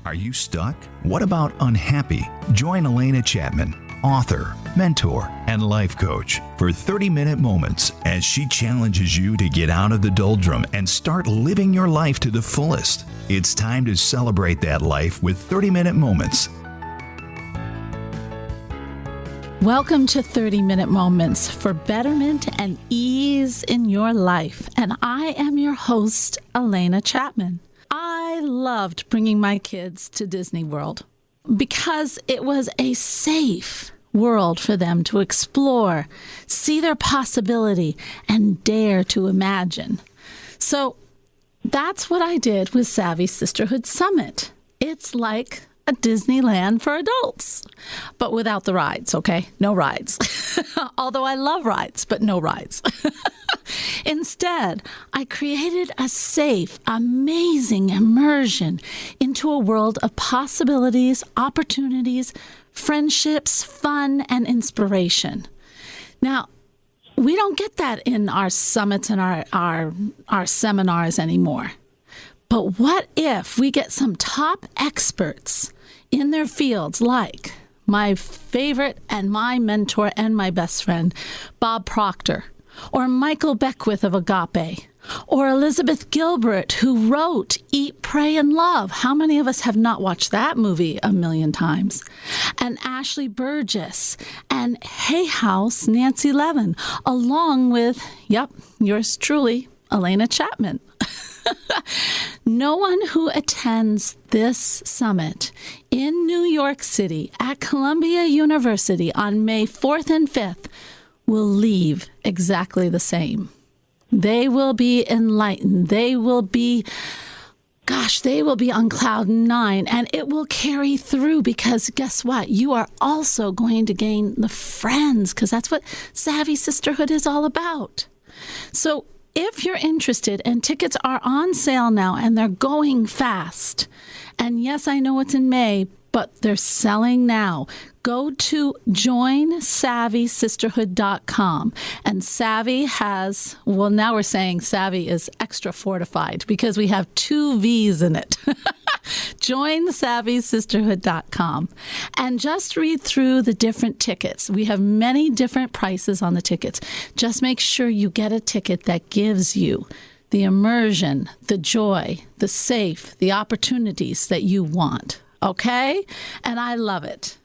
Are you stuck? What about unhappy? Join Alena Chapman, author, mentor, and life coach for 30-minute moments as she challenges you to get out of the doldrum and start living your life to the fullest. It's time to celebrate that life with 30-minute moments. Welcome to 30-Minute Moments for betterment and ease in your life. And I am your host, Alena Chapman. I loved bringing my kids to Disney World because it was a safe world for them to explore, see their possibility, and dare to imagine. So that's what I did with Savvy Sisterhood Summit. It's like a Disneyland for adults, but without the rides, okay? No rides. Although I love rides, but no rides. Instead, I created a safe, amazing immersion into a world of possibilities, opportunities, friendships, fun, and inspiration. Now, we don't get that in our summits and our seminars anymore. But what if we get some top experts in their fields, like my favorite and my mentor and my best friend, Bob Proctor, or Michael Beckwith of Agape, or Elizabeth Gilbert, who wrote Eat, Pray, and Love. How many of us have not watched that movie a million times? And Ashley Burgess, and Hay House Nancy Levin, along with, yours truly, Alena Chapman. No one who attends this summit in New York City at Columbia University on May 4th and 5th will leave exactly the same. They will be enlightened. They will be on cloud nine, and it will carry through because guess what? You are also going to gain the friends, because that's what Savvy Sisterhood is all about. So if you're interested, and tickets are on sale now, and they're going fast. And yes, I know it's in May, but they're selling now. Go to joinsavvysisterhood.com. And Savvy has, now we're saying Savvy is extra fortified because we have 2 V's in it. joinsavvysisterhood.com. And just read through the different tickets. We have many different prices on the tickets. Just make sure you get a ticket that gives you the immersion, the joy, the safe, the opportunities that you want. Okay? And I love it.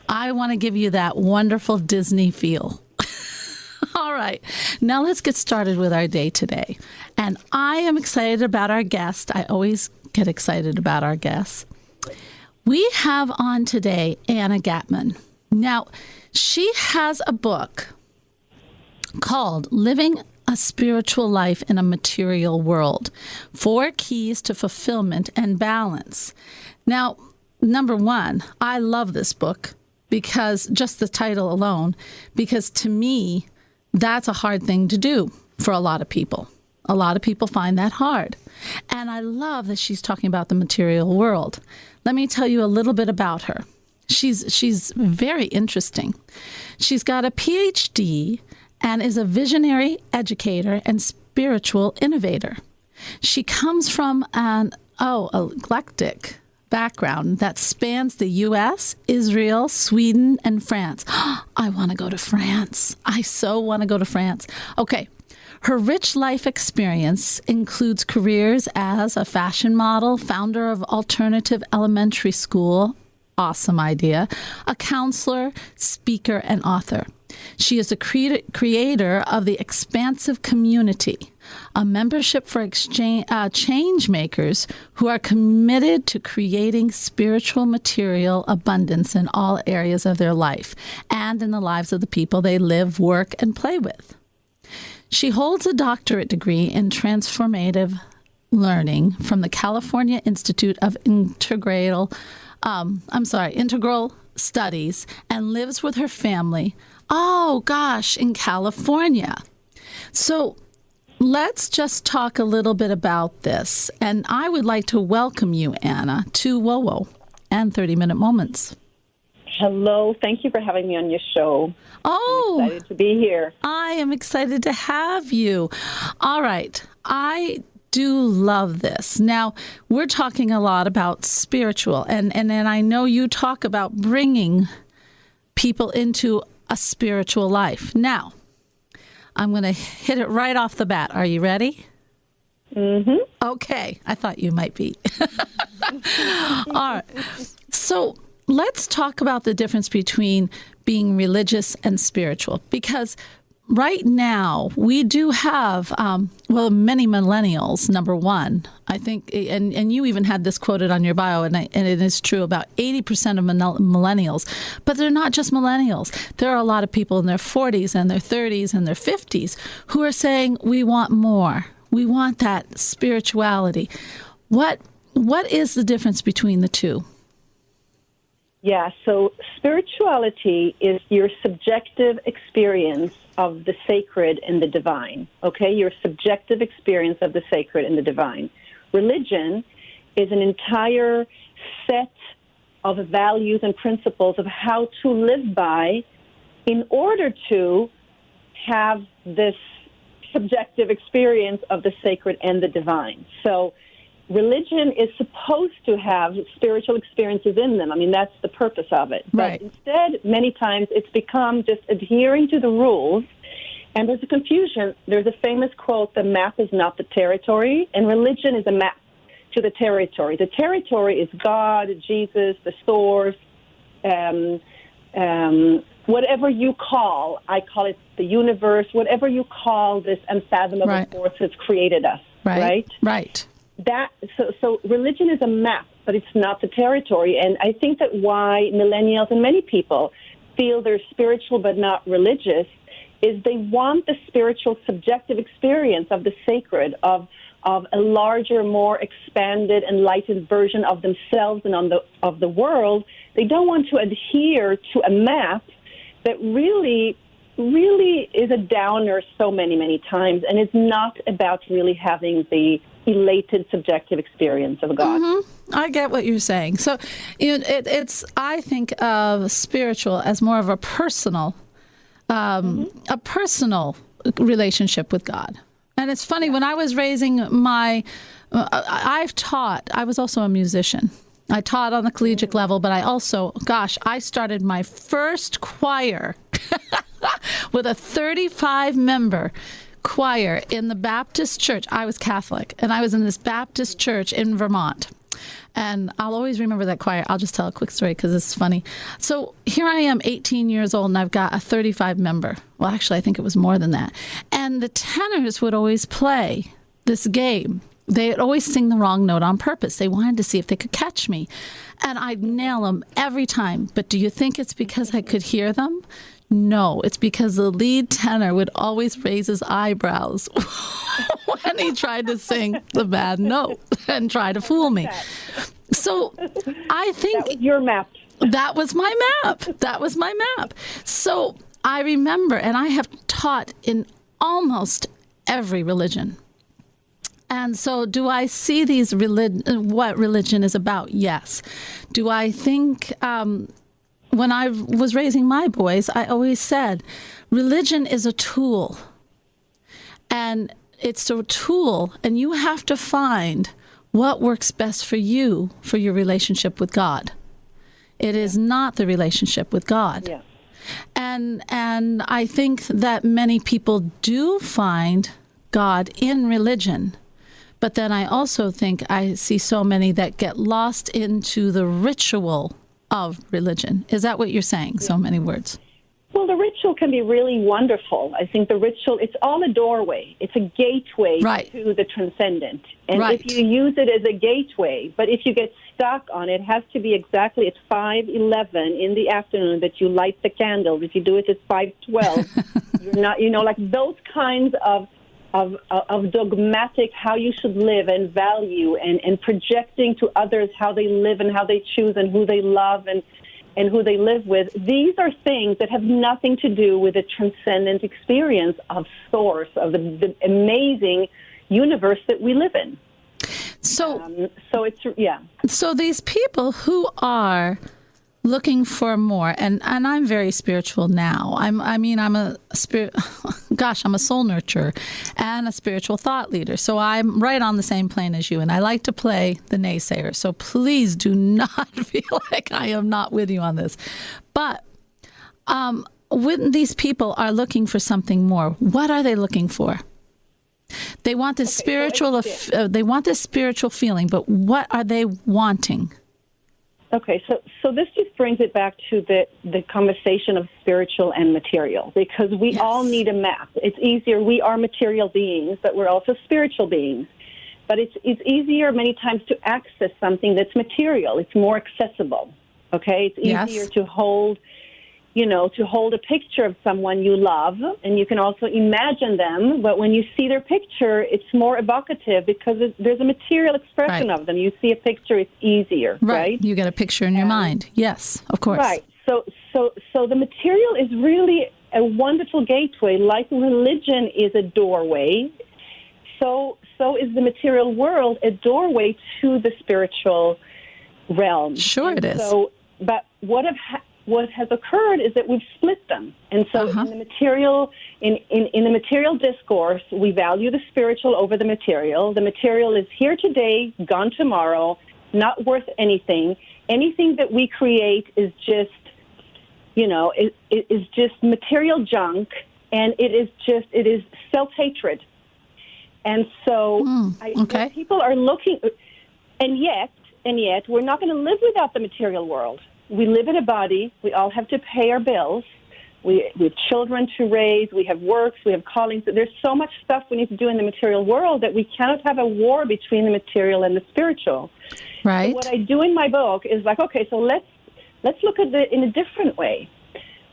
I want to give you that wonderful Disney feel. All right. Now let's get started with our day today. And I am excited about our guest. I always get excited about our guests. We have on today Alena Chapman. Now, she has a book called Living a Spiritual Life in a Material World: 4 Keys to Fulfillment and Balance. Now, number one, I love this book because just the title alone, because to me, that's a hard thing to do for a lot of people. A lot of people find that hard. And I love that she's talking about the material world. Let me tell you a little bit about her. She's very interesting. She's got a PhD and is a visionary educator and spiritual innovator. She comes from an eclectic background that spans the U.S., Israel, Sweden, and France. I want to go to France. I so want to go to France. Okay. Her rich life experience includes careers as a fashion model, founder of Alternative Elementary School, awesome idea, a counselor, speaker, and author. She is a creator of the Expansive Community, a membership for change makers who are committed to creating spiritual material abundance in all areas of their life and in the lives of the people they live, work, and play with. She holds a doctorate degree in transformative learning from the California Institute of Integral Studies and lives with her family, in California. So let's just talk a little bit about this. And I would like to welcome you, Anna, to WOWO and 30-Minute Moments. Hello. Thank you for having me on your show. I'm excited to be here. I am excited to have you. All right. I do love this. Now, we're talking a lot about spiritual, and then I know you talk about bringing people into a spiritual life. Now, I'm going to hit it right off the bat. Are you ready? Mm-hmm. Okay. I thought you might be. All right. So let's talk about the difference between being religious and spiritual, because right now we do have, many millennials, number one, I think, and you even had this quoted on your bio, and it is true, about 80% of millennials, but they're not just millennials. There are a lot of people in their 40s and their 30s and their 50s who are saying, we want more. We want that spirituality. What is the difference between the two? Yeah, so spirituality is your subjective experience of the sacred and the divine, okay? Your subjective experience of the sacred and the divine. Religion is an entire set of values and principles of how to live by in order to have this subjective experience of the sacred and the divine. So religion is supposed to have spiritual experiences in them. I mean, that's the purpose of it. Right. But instead, many times, it's become just adhering to the rules, and there's a confusion. There's a famous quote, the map is not the territory, and religion is a map to the territory. The territory is God, Jesus, the source, whatever you call, I call it the universe, whatever you call this unfathomable force that's created us, right? Right. So religion is a map, but it's not the territory. And I think that why millennials and many people feel they're spiritual but not religious is they want the spiritual subjective experience of the sacred, of a larger, more expanded, enlightened version of themselves and of the world. They don't want to adhere to a map that really is a downer so many times, and it's not about really having the elated subjective experience of God. Mm-hmm. I get what you're saying. So, I think of spiritual as more of a personal relationship with God. And it's funny, when I was raising I was also a musician. I taught on the collegiate level, but I also, I started my first choir with a 35-member choir in the Baptist church. I was Catholic, and I was in this Baptist church in Vermont. And I'll always remember that choir. I'll just tell a quick story because it's funny. So here I am, 18 years old, and I've got a 35-member. Well, actually, I think it was more than that. And the tenors would always play this game. They'd always sing the wrong note on purpose. They wanted to see if they could catch me. And I'd nail them every time. But do you think it's because I could hear them? No, it's because the lead tenor would always raise his eyebrows when he tried to sing the bad note and try to fool me. So I think... That was your map. That was my map. That was my map. So I remember, and I have taught in almost every religion. And so do I see what religion is about? Yes. Do I think... when I was raising my boys, I always said, religion is a tool. And it's a tool, and you have to find what works best for you for your relationship with God. It is not the relationship with God. Yeah. And I think that many people do find God in religion. But then I also think I see so many that get lost into the ritual of religion. Is that what you're saying? So many words. Well, the ritual can be really wonderful. I think the ritual, it's all a doorway. It's a gateway to the transcendent. And if you use it as a gateway, but if you get stuck on it, it has to be exactly at 5:11 in the afternoon that you light the candles. If you do it at 5:12, you're not, like those kinds of dogmatic how you should live and value and projecting to others how they live and how they choose and who they love and who they live with. These are things that have nothing to do with the transcendent experience of source, of the amazing universe that we live in. So it's, So these people who are looking for more, and I'm very spiritual now. I'm a spirit. gosh, I'm a soul nurturer and a spiritual thought leader. So I'm right on the same plane as you. And I like to play the naysayer. So please do not feel like I am not with you on this. But when these people are looking for something more, what are they looking for? They want this they want this spiritual feeling, but what are they wanting? Okay, so this just brings it back to the conversation of spiritual and material, because we all need a map. It's easier. We are material beings, but we're also spiritual beings. But it's easier many times to access something that's material. It's more accessible. Okay, it's easier to hold, to hold a picture of someone you love, and you can also imagine them. But when you see their picture, it's more evocative because there's a material expression of them. You see a picture, it's easier, right? You get a picture in your mind. Yes, of course. Right. So the material is really a wonderful gateway. Like religion is a doorway, so is the material world a doorway to the spiritual realm. Sure, it is. But what has occurred is that we've split them, and so in the material in the material discourse, we value the spiritual over the material. The material is here today, gone tomorrow, not worth anything. Anything that we create is just, is just material junk, and it is self-hatred. And so people are looking, and yet we're not going to live without the material world. We live in a body. We all have to pay our bills. We have children to raise. We have works. We have callings. There's so much stuff we need to do in the material world that we cannot have a war between the material and the spiritual. Right. So what I do in my book is like, okay, so let's look at it in a different way.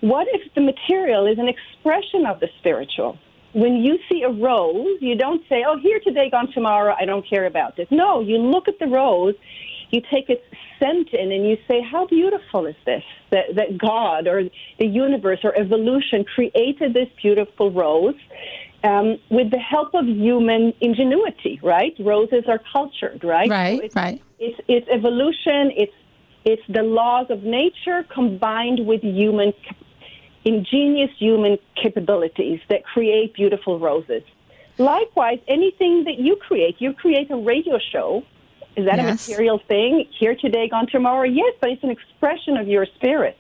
What if the material is an expression of the spiritual? When you see a rose, you don't say, oh, here today, gone tomorrow, I don't care about this. No, you look at the rose, you take its scent in, and you say, how beautiful is this? That God or the universe or evolution created this beautiful rose with the help of human ingenuity, right? Roses are cultured, right? Right, so it's evolution, it's the laws of nature combined with ingenious human capabilities that create beautiful roses. Likewise, anything that you create a radio show. Is that a material thing? Here today, gone tomorrow? Yes, but it's an expression of your spirit.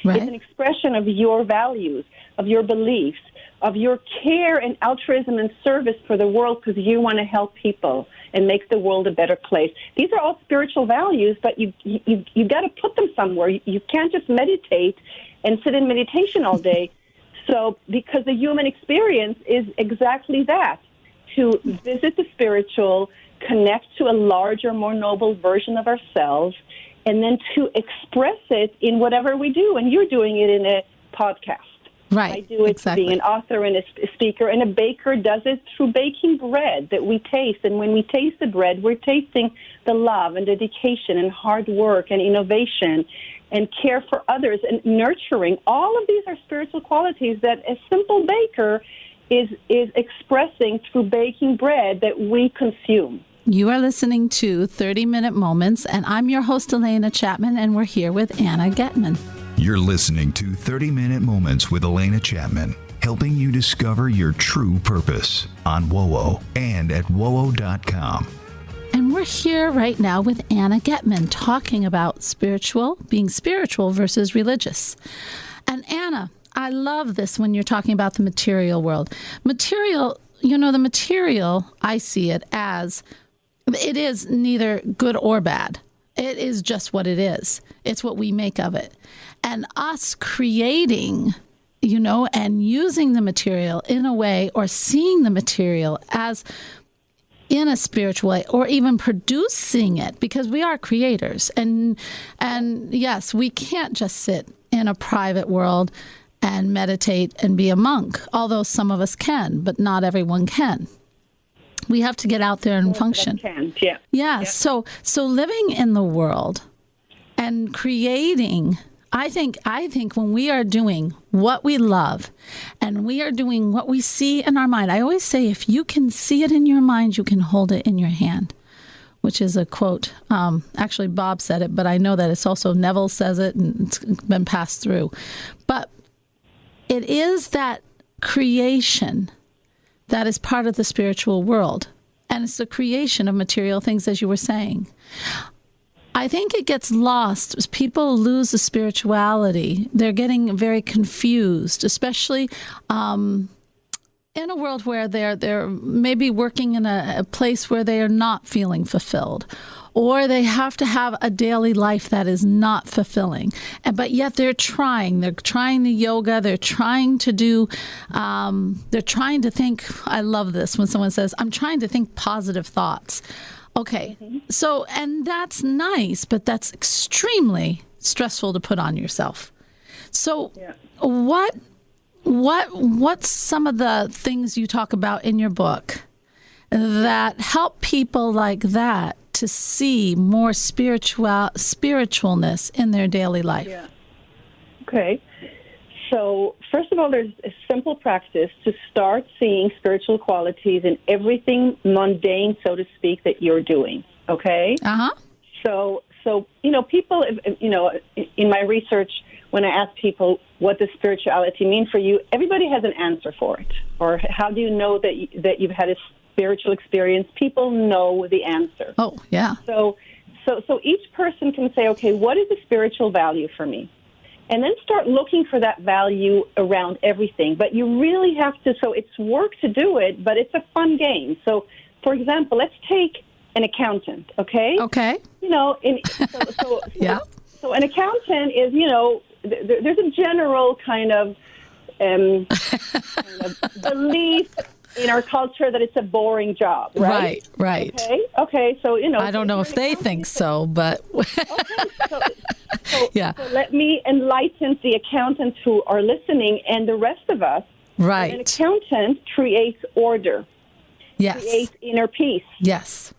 Right. It's an expression of your values, of your beliefs, of your care and altruism and service for the world because you want to help people and make the world a better place. These are all spiritual values, but you got to put them somewhere. You can't just meditate and sit in meditation all day. So because the human experience is exactly that, to visit the spiritual, connect to a larger, more noble version of ourselves, and then to express it in whatever we do. And you're doing it in a podcast. Right. I do it being an author and a speaker, and a baker does it through baking bread that we taste. And when we taste the bread, we're tasting the love and dedication and hard work and innovation and care for others and nurturing. All of these are spiritual qualities that a simple baker is expressing through baking bread that we consume. You are listening to 30-Minute Moments, and I'm your host, Alena Chapman, and we're here with Alena Chapman. You're listening to 30-Minute Moments with Alena Chapman, helping you discover your true purpose on WOWO and at WOWO.com. And we're here right now with Alena Chapman talking about being spiritual versus religious. And Alena, I love this when you're talking about the material world. The material, I see it as, it is neither good or bad. It is just what it is. It's what we make of it. And us creating, and using the material in a way, or seeing the material as in a spiritual way, or even producing it, because we are creators. And yes, we can't just sit in a private world and meditate and be a monk, although some of us can, but not everyone can. We have to get out there and function. Yeah. Yeah. So living in the world and creating, I think when we are doing what we love and we are doing what we see in our mind, I always say, if you can see it in your mind, you can hold it in your hand, which is a quote. Actually, Bob said it, but I know that it's also Neville says it, and it's been passed through. But it is that creation that is part of the spiritual world. And it's the creation of material things, as you were saying. I think it gets lost. People lose the spirituality. They're getting very confused, especially in a world where they're maybe working in a place where they are not feeling fulfilled, or they have to have a daily life that is not fulfilling. But yet they're trying. They're trying the yoga. They're trying to do, they're trying to think. I love this when someone says, I'm trying to think positive thoughts. Okay, so, and that's nice, but that's extremely stressful to put on yourself. So what's some of the things you talk about in your book that help people like that to see more spiritualness in their daily life? Yeah. Okay. So, first of all, there's a simple practice to start seeing spiritual qualities in everything mundane, so to speak, that you're doing. Okay? Uh-huh. So people, in my research, when I ask people, what does spirituality mean for you, everybody has an answer for it. Or how do you know that you've had a spiritual experience? People know the answer. Oh, yeah. So each person can say, okay, what is the spiritual value for me? And then start looking for that value around everything. But you really have to, so it's work to do it, but it's a fun game. So, for example, let's take an accountant, okay? Okay. Yeah. So an accountant is, there's a general kind of belief in our culture that it's a boring job, right? Right. Okay. So, I don't know if they think so, but... Yeah. So let me enlighten the accountants who are listening and the rest of us. Right. An accountant creates order. Yes. Creates inner peace. Yes.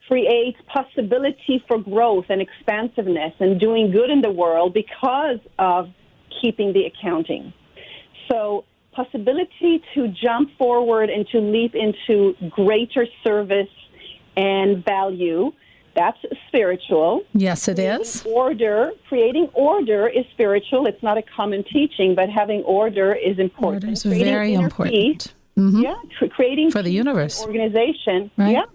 Creates possibility for growth and expansiveness and doing good in the world because of keeping the accounting. So possibility to jump forward and to leap into greater service and value. That's spiritual. Yes, it is. Creating order is spiritual. It's not a common teaching, but having order is important. Order is very important. Peace, creating for the universe. Organization. Right. Yeah.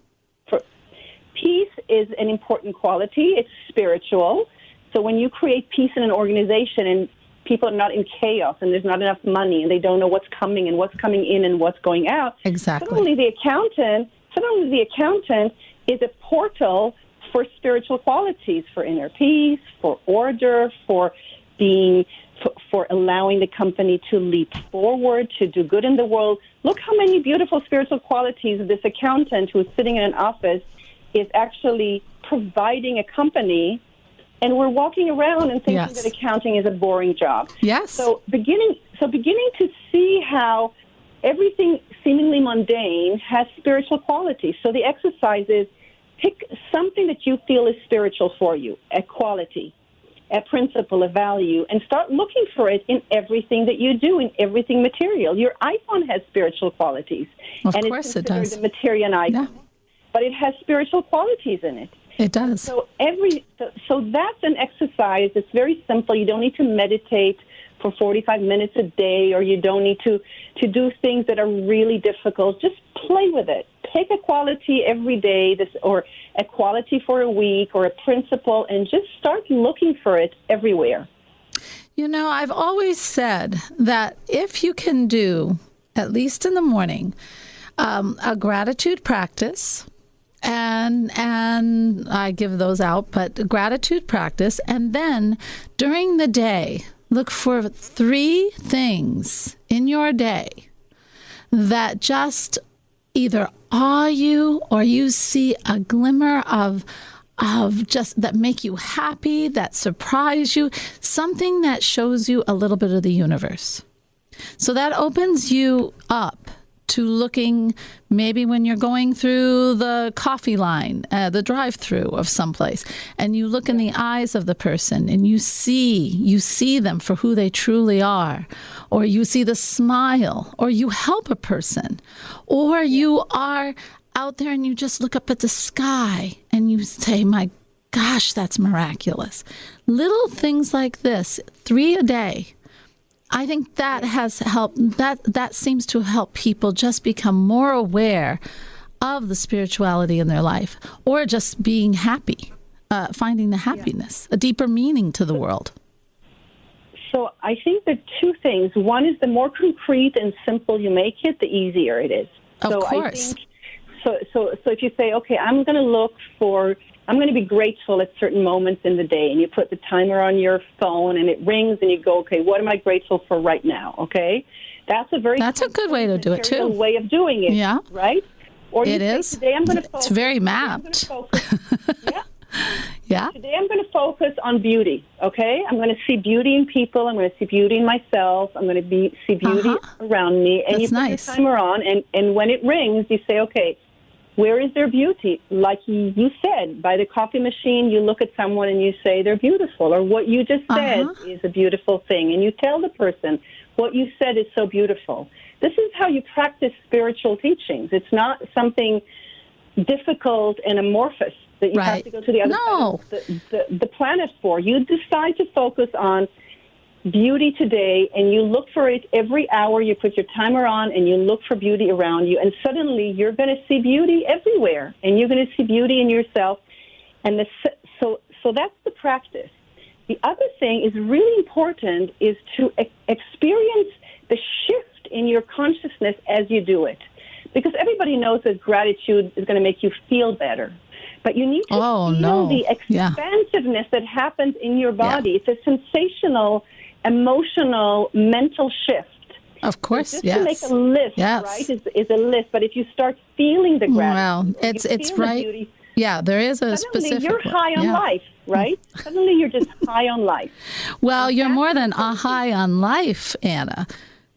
Peace is an important quality. It's spiritual. So when you create peace in an organization and people are not in chaos and there's not enough money and they don't know what's coming and what's coming in and what's going out. Exactly. Suddenly the accountant is a portal for spiritual qualities, for inner peace, for order, for allowing the company to leap forward, to do good in the world. Look how many beautiful spiritual qualities this accountant who's sitting in an office is actually providing a company, and we're walking around and thinking that accounting is a boring job. Yes. So beginning to see how everything seemingly mundane has spiritual qualities. So the exercise is pick something that you feel is spiritual for you, a quality, a principle, a value, and start looking for it in everything that you do, in everything material. Your iPhone has spiritual qualities. Of course it does. It's considered a material item. Yeah. But it has spiritual qualities in it. It does. So that's an exercise. It's very simple. You don't need to meditate for 45 minutes a day, or you don't need to do things that are really difficult. Just play with it. Pick a quality every day, or a quality for a week, or a principle, and just start looking for it everywhere. I've always said that if you can do, at least in the morning, a gratitude practice, and I give those out, but gratitude practice, and then during the day, look for 3 things in your day that just either awe you or you see a glimmer of just that make you happy, that surprise you, something that shows you a little bit of the universe. So that opens you up to looking, maybe when you're going through the coffee line, the drive-through of someplace, and you look in the eyes of the person and you see them for who they truly are, or you see the smile, or you help a person, or you are out there and you just look up at the sky and you say, my gosh, that's miraculous. Little things like this, 3 a day. I think that has helped. That seems to help people just become more aware of the spirituality in their life, or just being happy, finding the happiness, a deeper meaning to the world. So I think there are two things. One is the more concrete and simple you make it, the easier it is. Of so course. I think, so if you say, okay, I'm going to be grateful at certain moments in the day, and you put the timer on your phone and it rings and you go, okay, what am I grateful for right now? Okay. That's a good way to do it too. Way of doing it. Yeah. Right? Or it is. Today I'm going to focus. It's very mapped. Yeah. Yeah. Today I'm going to focus on beauty, okay? I'm going to see beauty in people. I'm going to see beauty in myself. I'm going to see beauty around me. And That's you put nice. your timer on, and when it rings, you say, okay, where is their beauty? Like you said, by the coffee machine, you look at someone and you say they're beautiful, or what you just said is a beautiful thing. And you tell the person, what you said is so beautiful. This is how you practice spiritual teachings. It's not something difficult and amorphous that you have to go to the other side of the planet for. You decide to focus on beauty today, and you look for it every hour. You put your timer on, and you look for beauty around you, and suddenly you're going to see beauty everywhere, and you're going to see beauty in yourself. And so that's the practice. The other thing is really important is to experience the shift in your consciousness as you do it, because everybody knows that gratitude is going to make you feel better. But you need to feel the expansiveness that happens in your body. It's a sensational, emotional, mental shift. Of course, just to make a list, right, is a list. But if you start feeling the gratitude, it's right. The beauty, there is a specific. Suddenly you're high on life, right? Suddenly you're just high on life. Well, you're more than a high on life, Anna.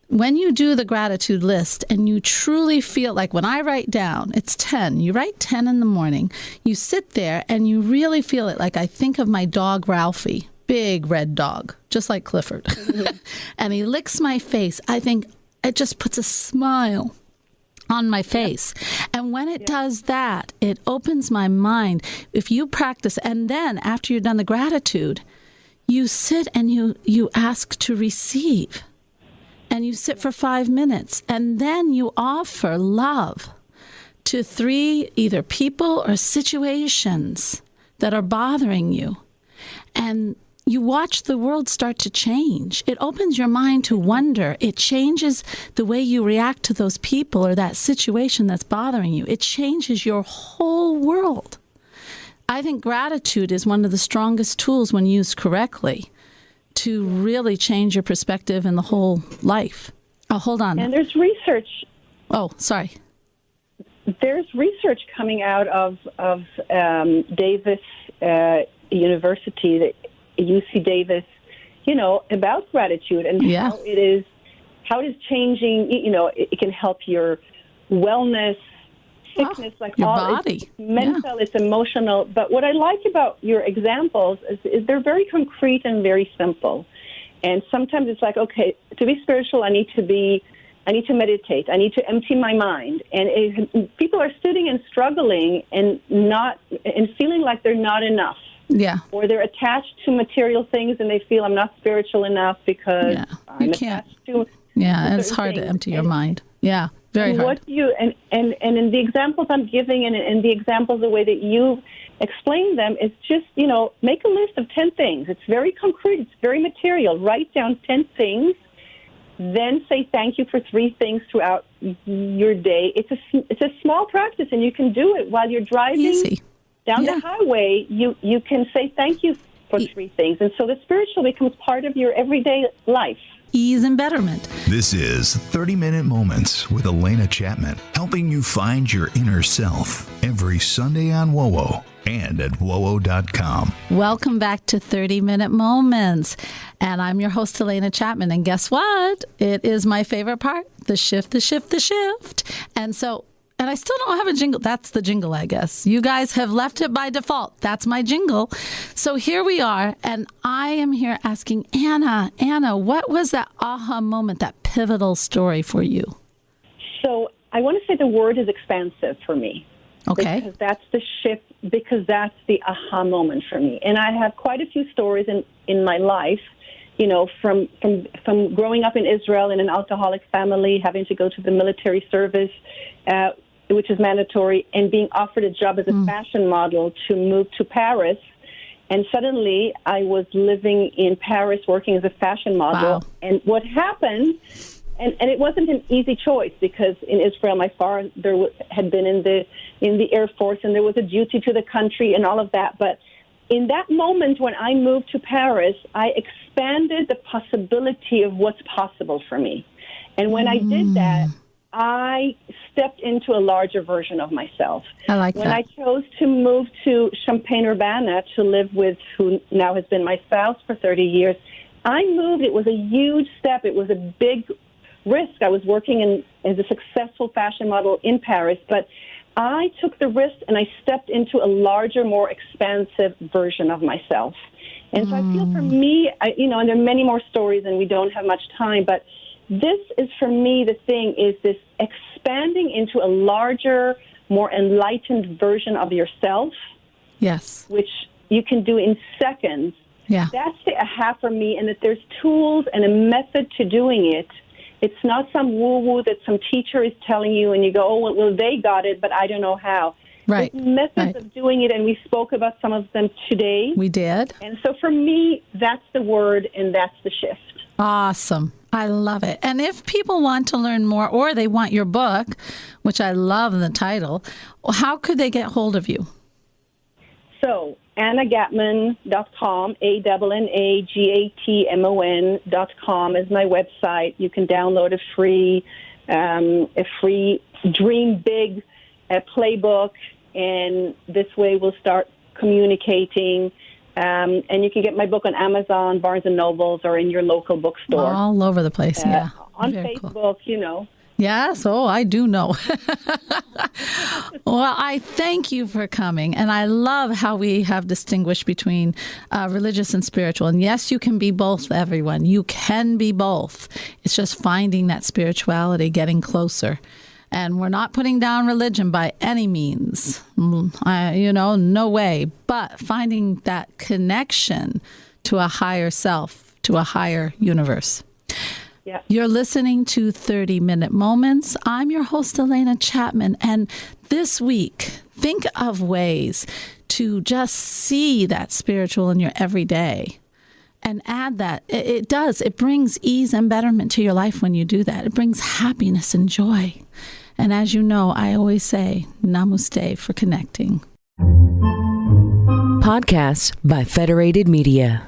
When you do the gratitude list and you truly feel like, when I write down, it's 10, you write 10 in the morning, you sit there and you really feel it. Like, I think of my dog, Ralphie, big red dog, just like Clifford. And he licks my face. I think it just puts a smile on my face. And when it does that, it opens my mind. If you practice, and then after you've done the gratitude, you sit and you ask to receive. And you sit for 5 minutes, and then you offer love to 3 either people or situations that are bothering you. And you watch the world start to change. It opens your mind to wonder. It changes the way you react to those people or that situation that's bothering you. It changes your whole world. I think gratitude is one of the strongest tools when used correctly to really change your perspective in the whole life. Oh, hold on. And there's research. Oh, sorry. There's research coming out of Davis University, UC Davis, about gratitude and how it is changing. It can help your wellness, sickness, like your all body. It's mental, it's emotional. But what I like about your examples is they're very concrete and very simple. And sometimes it's like, okay, to be spiritual, I need to meditate. I need to empty my mind. And people are sitting and struggling and feeling like they're not enough. Yeah. Or they're attached to material things and they feel I'm not spiritual enough because I'm attached to. Yeah, and it's hard to empty your mind. Yeah. Very hard. What you and in the examples I'm giving and the examples, the way that you explain them, is just, make a list of 10 things. It's very concrete. It's very material. Write down 10 things. Then say thank you for 3 things throughout your day. It's a small practice, and you can do it while you're driving down the highway. You can say thank you for 3 things. And so the spiritual becomes part of your everyday life. Ease and betterment. This is 30-Minute Moments with Alena Chapman, helping you find your inner self every Sunday on WOWO and at WOWO.com. Welcome back to 30-Minute Moments. And I'm your host, Alena Chapman. And guess what? It is my favorite part, the shift, the shift, the shift. And I still don't have a jingle. That's the jingle, I guess. You guys have left it by default. That's my jingle. So here we are, and I am here asking Anna, what was that aha moment, that pivotal story for you? So I want to say the word is expansive for me. Okay. Because that's the shift, because that's the aha moment for me. And I have quite a few stories in my life from growing up in Israel in an alcoholic family, having to go to the military service, which is mandatory, and being offered a job as a fashion model to move to Paris. And suddenly I was living in Paris working as a fashion model. Wow. And what happened, and it wasn't an easy choice, because in Israel my father had been in the Air Force, and there was a duty to the country and all of that. But in that moment when I moved to Paris, I expanded the possibility of what's possible for me. And when I did that, I stepped into a larger version of myself. I like when that. I chose to move to Champaign-Urbana to live with who now has been my spouse for 30 years, I moved. It was a huge step. It was a big risk. I was working as a successful fashion model in Paris, but I took the risk and I stepped into a larger, more expansive version of myself. And so I feel for me, and there are many more stories and we don't have much time, but this is, for me, the thing is this expanding into a larger, more enlightened version of yourself. Yes. Which you can do in seconds. Yeah. That's the aha for me, and that there's tools and a method to doing it. It's not some woo-woo that some teacher is telling you and you go, oh, well, they got it, but I don't know how. Right. There's methods of doing it, and we spoke about some of them today. We did. And so for me, that's the word, and that's the shift. Awesome. I love it. And if people want to learn more, or they want your book, which I love the title, how could they get hold of you? So, AnnaGatman.com, ANNAGATMON.com is my website. You can download a free Dream Big playbook, and this way we'll start communicating. And you can get my book on Amazon, Barnes & Nobles, or in your local bookstore. All over the place, yeah. On Very Facebook, cool. Yes, I do know. Well, I thank you for coming. And I love how we have distinguished between religious and spiritual. And yes, you can be both, everyone. You can be both. It's just finding that spirituality, getting closer. And we're not putting down religion by any means, no way. But finding that connection to a higher self, to a higher universe. Yeah. You're listening to 30-Minute Moments. I'm your host, Alena Chapman. And this week, think of ways to just see that spiritual in your everyday. And add that. It brings ease and betterment to your life when you do that. It brings happiness and joy. And as you know, I always say, namaste for connecting. Podcasts by Federated Media.